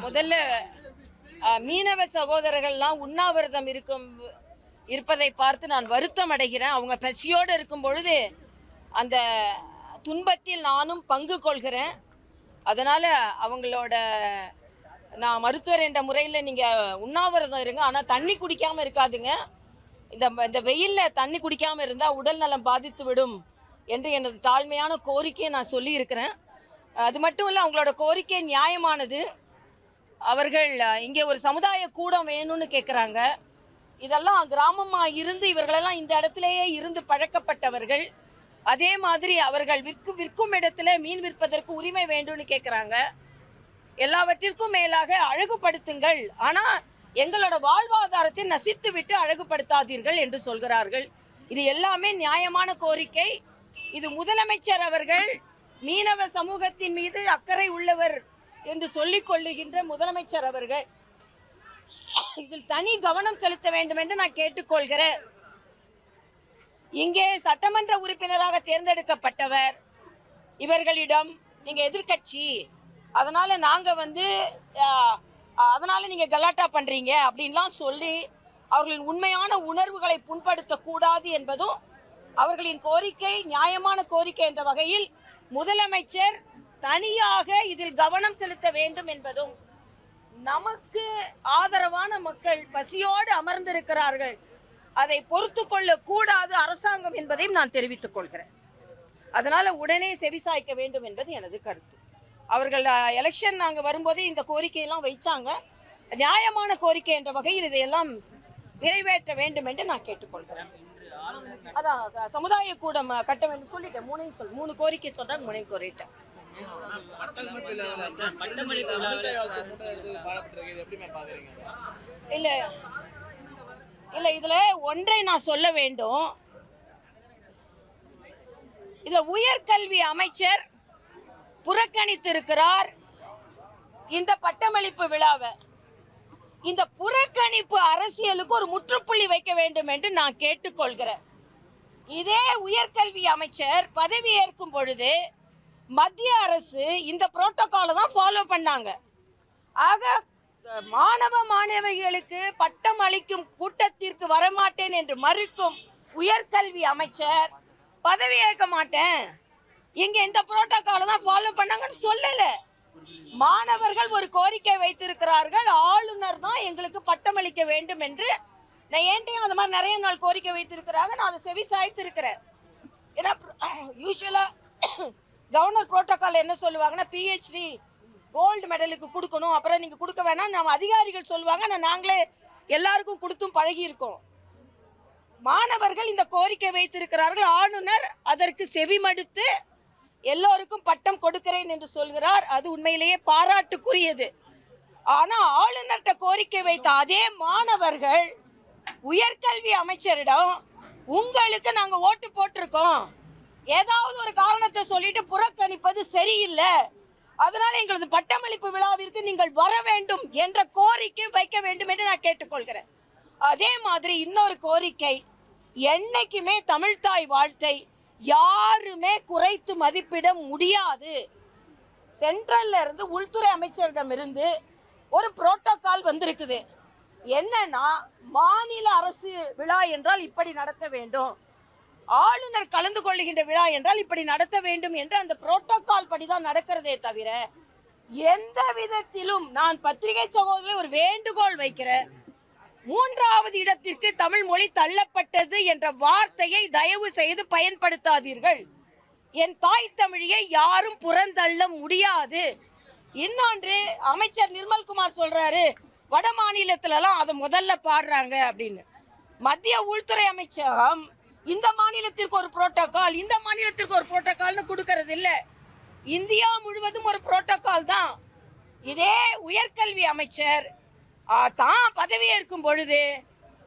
முதல்ல மீனவ சகோதரர்கள்லாம் உண்ணாவிரதம் இருப்பதை பார்த்து நான் வருத்தம் அடைகிறேன். அவங்க பசியோடு இருக்கும் பொழுது அந்த துன்பத்தில் நானும் பங்கு கொள்கிறேன். அதனால் அவங்களோட நான் மருத்துவர் என்ற முறையில் நீங்கள் உண்ணாவிரதம் இருங்க, ஆனால் தண்ணி குடிக்காமல் இருக்காதுங்க. இந்த வெயிலில் தண்ணி குடிக்காமல் இருந்தால் உடல் நலம் பாதித்து விடும் என்று எனது தாழ்மையான கோரிக்கையை நான் சொல்லியிருக்கிறேன். அது மட்டும் இல்லை, அவங்களோட கோரிக்கை நியாயமானது. அவர்கள் இங்கே ஒரு சமுதாய கூடம் வேணும்னு கேட்குறாங்க. இதெல்லாம் கிராமமாக இருந்து இவர்களெல்லாம் இந்த இடத்துலையே இருந்து பழக்கப்பட்டவர்கள். அதே மாதிரி அவர்கள் விற்கும் இடத்துல மீன் விற்பதற்கு உரிமை வேண்டும்னு கேட்குறாங்க. எல்லாவற்றிற்கும் மேலாக அழகுபடுத்துங்கள், ஆனால் எங்களோட வாழ்வாதாரத்தை நசித்து விட்டு அழகுபடுத்தாதீர்கள் என்று சொல்கிறார்கள். இது எல்லாமே நியாயமான கோரிக்கை. இது முதலமைச்சர் அவர்கள் மீனவ சமூகத்தின் மீது அக்கறை உள்ளவர் என்று சொல்லிக் கொள்ளுகின்ற முதலமைச்சர் அவர்கள் இதில் தனி கவனம் செலுத்த வேண்டும் என்று நான் கேட்டுக்கொள்கிறேன். இங்கே சட்டமன்ற உறுப்பினராக தேர்ந்தெடுக்கப்பட்டவர், இவர்களிடம் நீங்க எதிர்கட்சி, அதனால நாங்க அதனால நீங்க கலாட்டா பண்றீங்க அப்படின்லாம் சொல்லி அவர்களின் உண்மையான உணர்வுகளை புண்படுத்தக்கூடாது என்பதும் அவர்களின் கோரிக்கை நியாயமான கோரிக்கை என்ற வகையில் முதலமைச்சர் தனியாக இதில் கவனம் செலுத்த வேண்டும் என்பதும், நமக்கு ஆதரவான மக்கள் பசியோடு அமர்ந்திருக்கிறார்கள், அதை பொறுத்து கொள்ள கூடாது அரசாங்கம் என்பதையும் நான் தெரிவித்துக் கொள்கிறேன். அதனால உடனே செவிசாய்க்க வேண்டும் என்பது எனது கருத்து. அவர்கள் எலெக்ஷன் நாங்கள் வரும்போதே இந்த கோரிக்கையெல்லாம் வைத்தாங்க. நியாயமான கோரிக்கை என்ற வகையில் இதையெல்லாம் நிறைவேற்ற வேண்டும் என்று நான் கேட்டுக்கொள்கிறேன். அதான் சமுதாய கூடம் கட்ட வேண்டும் சொல்லிட்டேன். மூணு கோரிக்கை சொல்றாங்க, முனை கோரிட்டேன். இல்ல இதுல ஒன்றை நான் சொல்ல வேண்டும். இதுல உயர்கல்வி அமைச்சர் புறக்கணித்திருக்கிறார் இந்த பட்டமளிப்பு விழாவை. இந்த புறக்கணிப்பு அரசியலுக்கு ஒரு முற்றுப்புள்ளி வைக்க வேண்டும் என்று நான் கேட்டுக்கொள்கிறேன். இதே உயர்கல்வி அமைச்சர் பதவி ஏற்கும் பொழுது மத்திய அரசு இந்த புரோட்டோகாலை தான் ஃபாலோ பண்ணாங்க. ஆக மாணவிகளுக்கு பட்டம் அளிக்கும் கூட்டத்திற்கு வரமாட்டேன் என்று மறுக்கும் உயர்கல்வி அமைச்சர் பதவி ஏற்க மாட்டேன், இங்க இந்த புரோட்டோகாலை தான் ஃபாலோ பண்ணாங்கன்னு சொல்லல. மாணவர்கள் ஒரு கோரிக்கை வைத்திருக்கிறார்கள், ஆளுநர் தான் எங்களுக்கு பட்டம் அளிக்க வேண்டும் என்று. நான் ஏன்ட்டையும் அந்த மாதிரி நிறைய நாள் கோரிக்கை வைத்திருக்கிறாங்க, நான் அதை செவி சாய்த்து இருக்கிறேன். ஏன்னா யூஸ்வலா கவர்னர் புரோட்டோகால் என்ன சொல்லுவாங்கன்னா, பிஹெச்டி கோல்டு மெடலுக்கு கொடுக்கணும், அப்புறம் நீங்க கொடுக்க வேணாம் நம்ம அதிகாரிகள் சொல்லுவாங்க. நாங்களே எல்லாருக்கும் கொடுத்தும் பழகி இருக்கோம். மாணவர்கள் இந்த கோரிக்கை வைத்திருக்கிறார்கள், ஆளுநர் அதற்கு செவிமடுத்து எல்லோருக்கும் பட்டம் கொடுக்கிறேன் என்று சொல்கிறார். அது உண்மையிலேயே பாராட்டுக்குரியது. ஆனா ஆளுநர்கிட்ட கோரிக்கை வைத்த அதே மாணவர்கள் உயர்கல்வி அமைச்சரிடம் உங்களுக்கு நாங்க ஓட்டு போட்டிருக்கோம், ஏதாவது ஒரு காரணத்தை சொல்லிட்டு புறக்கணிப்பது சரியில்லை, அதனால எங்களது பட்டமளிப்பு விழாவிற்கு நீங்கள் வர வேண்டும் என்ற கோரிக்கை வைக்க வேண்டும் என்று நான் கேட்டுக்கொள்கிறேன். அதே மாதிரி இன்னொரு கோரிக்கை, என்னைக்குமே தமிழ்தாய் வாழ்த்தை யாருமே குறைத்து மதிப்பிட முடியாது. சென்ட்ரல்ல இருந்து உள்துறை அமைச்சரிடம் இருந்து ஒரு புரோட்டோகால் வந்திருக்குது. என்னன்னா, மாநில அரசு விழா என்றால் இப்படி நடத்த வேண்டும், ஆளுநர் கலந்து கொள்ளுகின்ற விழா என்றால் இப்படி நடத்த வேண்டும் என்று அந்த புரோட்டோகால் படிதான் நடக்கிறதே தவிர எந்த விதத்திலும் நான் பத்திரிகை சகோதரர்களை ஒரு வேண்டுகோள் வைக்கிறேன், மூன்றாவது இடத்திற்கு தமிழ் மொழி தள்ளப்பட்டது என்ற வார்த்தையை தயவு செய்து பயன்படுத்தாதீர்கள். என் தாய் தமிழியை யாரும் புறந்தள்ள முடியாது. இன்னொன்று, அமைச்சர் நிர்மல்குமார் சொல்றாரு வட மாநிலத்திலலாம் அதை முதல்ல பாடுறாங்க அப்படின்னு. மத்திய உள்துறை அமைச்சகம் இந்த மாநிலத்திற்கு ஒரு புரோட்டோகால், இந்த மாநிலத்திற்கு ஒரு புரோட்டோகால்னு கொடுக்கறது இல்லை. இந்தியா முழுவதும் ஒரு புரோட்டோகால் தான். இதே உயர்கல்வி அமைச்சர் தான் பதவி ஏற்கும் பொழுது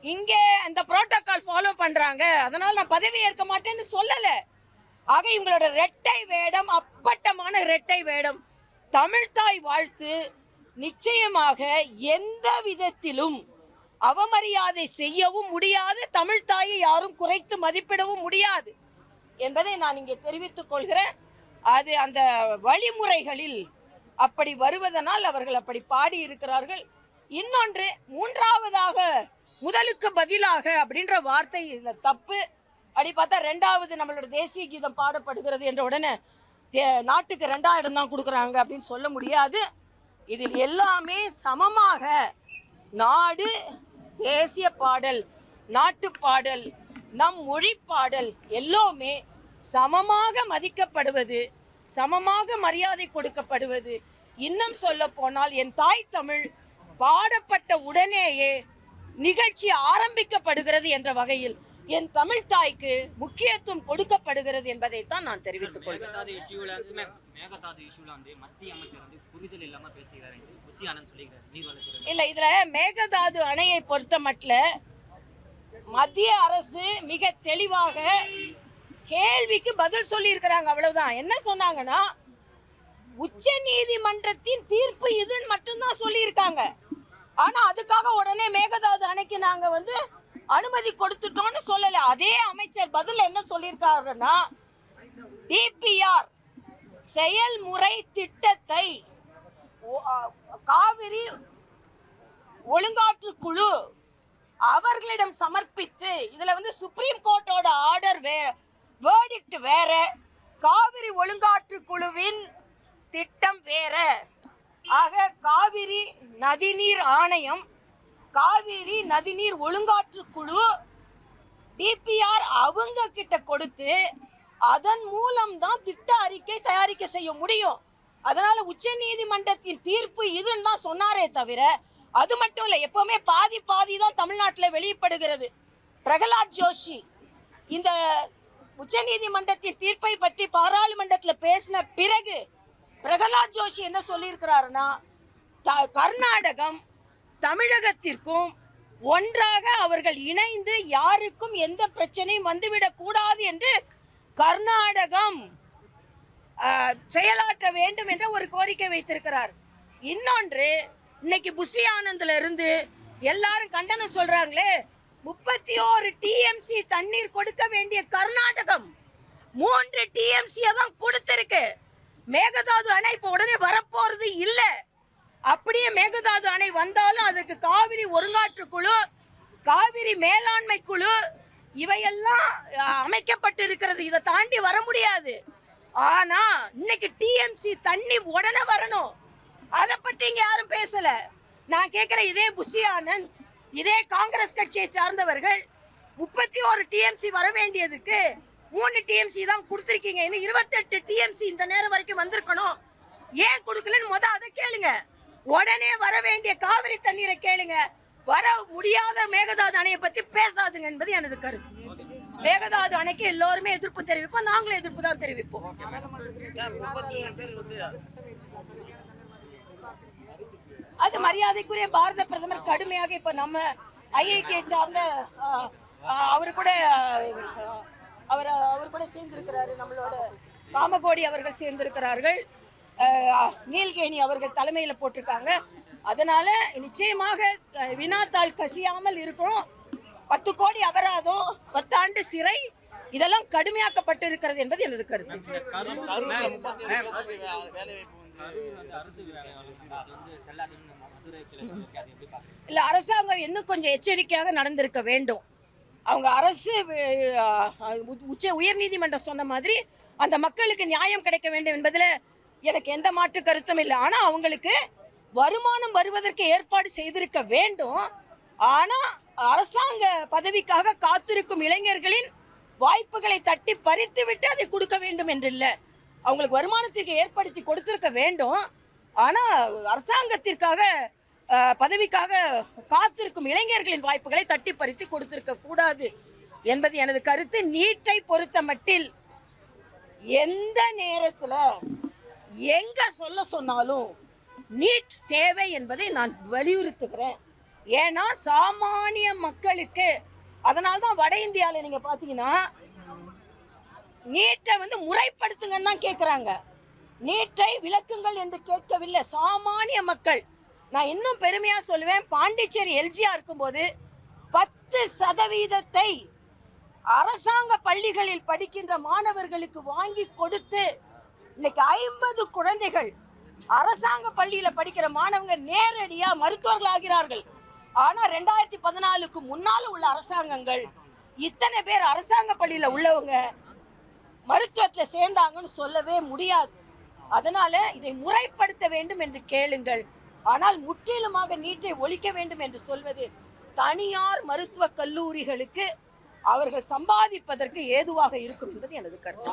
இங்கே அந்த புரோட்டோகால் ஃபாலோ பண்றாங்க, அதனால நான் பதவி ஏற்க மாட்டேன்னு சொல்லல. ஆக இவங்களோட இரட்டை வேடம், அப்பட்டமான இரட்டை வேடம். தமிழ்தாய் வாழ்த்து நிச்சயமாக எந்த விதத்திலும் அவமரியாதை செய்யவும் முடியாது, தமிழ்தாயை யாரும் குறைத்து மதிப்பிடவும் முடியாது என்பதை நான் இங்கே தெரிவித்துக் கொள்கிறேன். அது அந்த வழிமுறைகளில் அப்படி வருவதனால் அவர்கள் அப்படி பாடி இருக்கிறார்கள். இன்னொன்று, மூன்றாவதாக முதலுக்கு பதிலாக அப்படின்ற வார்த்தை இதுல தப்பு. அப்படி பார்த்தா ரெண்டாவது நம்மளோட தேசிய கீதம் பாடப்படுகிறது என்ற உடனே நாட்டுக்கு 2ஆம் இடம் தான் கொடுக்குறாங்க அப்படின்னு சொல்ல முடியாது. இதில் எல்லாமே சமமாக நாடு, தேசிய பாடல், நாட்டு பாடல், நம் மொழி பாடல் எல்லாமே சமமாக மதிக்கப்படுவது, சமமாக மரியாதை கொடுக்கப்படுவது. இன்னும் சொல்ல போனால் என் தாய் தமிழ் பாடப்பட்ட உடனேயே நிகழ்ச்சி ஆரம்பிக்கப்படுகிறது என்ற வகையில் என் தமிழ் தாய்க்கு முக்கியத்துவம் கொடுக்கப்படுகிறது என்பதைத்தான் நான் தெரிவித்துக் கொள்கிறேன். இல்ல, இதுல மேகதாது அணையை பொறுத்த மட்டும் மத்திய அரசு மிக தெளிவாக கேள்விக்கு பதில் சொல்லி இருக்கிறாங்க. அவ்வளவுதான். என்ன சொன்னாங்கன்னா, உச்ச நீதிமன்றத்தின் தீர்ப்பு இதுன்னு மட்டும்தான் சொல்லி இருக்காங்க. ஆனா அதுக்காக உடனே மேகதாது அணைக்கு நாங்க அனுமதி கொடுத்துட்டோம்னு சொல்லல. அதே அமைச்சர் பதில் என்ன சொல்லியிருக்காருன்னா, டிபிஆர் செயல்முறை திட்டத்தை காவிரி ஒழுங்காற்று குழு அவர்களிடம் சமர்ப்பித்து, இதுல சுப்ரீம் கோர்ட்டோட ஆர்டர் வேர்டிக்ட் வேற, காவிரி ஒழுங்காற்று குழுவின் திட்டம் வேற. ஆக காவிரி நதிநீர் ஆணையம், காவிரி நதிநீர் ஒழுங்காற்று குழு டிபிஆர் அவங்க கிட்ட கொடுத்து அதன் மூலம் தான் திட்ட அறிக்கை தயாரிக்க செய்ய முடியும். அதனால உச்ச நீதிமன்றத்தின் தீர்ப்பு இதுன்னு தான் சொன்னாரே தவிர, அது மட்டும் இல்லை, எப்பவுமே பாதி பாதி தான் தமிழ்நாட்டில் வெளியிடப்படுகிறது. பிரகலாத் ஜோஷி இந்த உச்ச நீதிமன்றத்தின் தீர்ப்பை பற்றி பாராளுமன்றத்தில் பேசின பிறகு பிரகலாத் ஜோஷி என்ன சொல்லியிருக்கிறாருன்னா, கர்நாடகம் தமிழகத்திற்கும் ஒன்றாக அவர்கள் இணைந்து யாருக்கும் எந்த பிரச்சனையும் வந்துவிடக் கூடாது என்று கர்நாடகம் செயலாற்ற வேண்டும் என்ற ஒரு கோரிக்கை வைத்திருக்கிறார். இன்னொன்று, இன்னைக்கு புஷி ஆனந்த்ல இருந்து எல்லாரும் கண்டனம் சொல்றாங்களே, 31 டிஎம்சி தண்ணீர் கொடுக்க வேண்டிய கர்நாடகம் 3 டிஎம்சி தான் கொடுத்திருக்கு. மேகதாது அணை இப்ப உடனே வரப்போறது இல்ல. அப்படியே மேகதாது அணை வந்தாலும் அதற்கு காவிரி ஒருங்காற்று குழு, காவிரி மேலாண்மை குழு இவையெல்லாம் அமைக்கப்பட்டு இருக்கிறது. இதை தாண்டி வர முடியாது. ஆனா இன்னைக்கு டிஎம்சி தண்ணி உடனே வரணும். அதை பத்தி இங்க யாரும் பேசல. நான் கேட்கிறேன், இதே புஷி ஆனந்த், இதே காங்கிரஸ் கட்சியை சார்ந்தவர்கள் 31 டிஎம்சி வர வேண்டியதுக்கு 3 டிஎம்சி தான் கொடுத்திருக்கீங்க. இன்னும் 28 டிஎம்சி இந்த நேரம் வரைக்கும் வந்திருக்கணும். ஏன் கொடுக்கலன்னு அதை கேளுங்க. உடனே வர வேண்டிய காவிரி தண்ணீரை கேளுங்க. வர முடியாத மேகதாது அணையை பத்தி பேசாதுங்க என்பது எனது கருத்து. மேகதாது அணைக்கு எல்லோருமே எதிர்ப்பு தெரிவிப்போம். நாங்களும் எதிர்ப்பு தான் தெரிவிப்போம். அது மரியாதைக்குரிய பாரத பிரதமர் கடுமையாக இப்ப நம்ம ஐஐடியை சார்ந்த அவரு கூட சேர்ந்திருக்கிறாரு. நம்மளோட காமகோடி அவர்கள் சேர்ந்திருக்கிறார்கள். நீல்கேணி அவர்கள் தலைமையில போட்டிருக்காங்க. அதனால நிச்சயமாக வினாத்தாள் கசியாமல் இருக்கணும். 10 கோடி அபராதம், 10 ஆண்டு சிறை, இதெல்லாம் கடுமையாக்கப்பட்டு இருக்கிறது என்பது எனது கருத்து. இல்ல, அரசாங்கம் இன்னும் கொஞ்சம் எச்சரிக்கையாக நடந்திருக்க வேண்டும். அவங்க அரசு உயர் நீதிமன்றம் சொன்ன மாதிரி அந்த மக்களுக்கு நியாயம் கிடைக்க வேண்டும் என்பதில் எனக்கு எந்த மாற்று கருத்தும் இல்லை. ஆனா அவங்களுக்கு வருமானம் வருவதற்கு ஏற்பாடு செய்திருக்க வேண்டும். ஆனா அரசாங்க பதவிக்காக காத்திருக்கும் இளைஞர்களின் வாய்ப்புகளை தட்டி பறித்து விட்டு அதை கொடுக்க வேண்டும் என்று இல்லை. அவங்களுக்கு வருமானத்திற்கு ஏற்படுத்தி கொடுத்திருக்க வேண்டும். ஆனா அரசாங்கத்திற்காக பதவிக்காக காத்திருக்கும் இளைஞர்களின் வாய்ப்புகளை தட்டி பறித்து கொடுத்திருக்க கூடாது என்பது எனது கருத்து. நீட்டை பொறுத்த மட்டில் எந்த நேரத்துல எங்க சொல்ல சொன்னாலும் நீட் தேவை என்பதை நான் வலியுறுத்துகிறேன். ஏன்னா சாமானிய மக்களுக்கு, அதனால்தான் வட இந்தியாவில் நீங்க பாத்தீங்கன்னா நீட்டை முறைப்படுத்துங்கன்னு தான் கேட்குறாங்க. நீட்டை விளக்குங்கள் என்று கேட்கவில்லை சாமானிய மக்கள். நான் இன்னும் பெருமையா சொல்லுவேன், பாண்டிச்சேரி எல்ஜியா இருக்கும்போது 10% அரசாங்க பள்ளிகளில் படிக்கின்ற மாணவர்களுக்கு வாங்கி கொடுத்து இன்னைக்கு 50 குழந்தைகள் அரசாங்க பள்ளியில படிக்கிற மாணவங்க நேரடியா மருத்துவர்கள் ஆகிறார்கள். ஆனா 2014க்கு முன்னால உள்ள அரசாங்கங்கள் இத்தனை பேர் அரசாங்க பள்ளியில உள்ளவங்க மருத்துவத்துல சேர்ந்தாங்கன்னு சொல்லவே முடியாது. அதனால இதை முறைப்படுத்த வேண்டும் என்று கேளுங்கள். ஆனால் முற்றிலுமாக நீட்டை ஒழிக்க வேண்டும் என்று சொல்வது தனியார் மருத்துவக் கல்லூரிகளுக்கு அவர்கள் சம்பாதிப்பதற்கு ஏதுவாக இருக்கும் என்பது எனது கருத்து.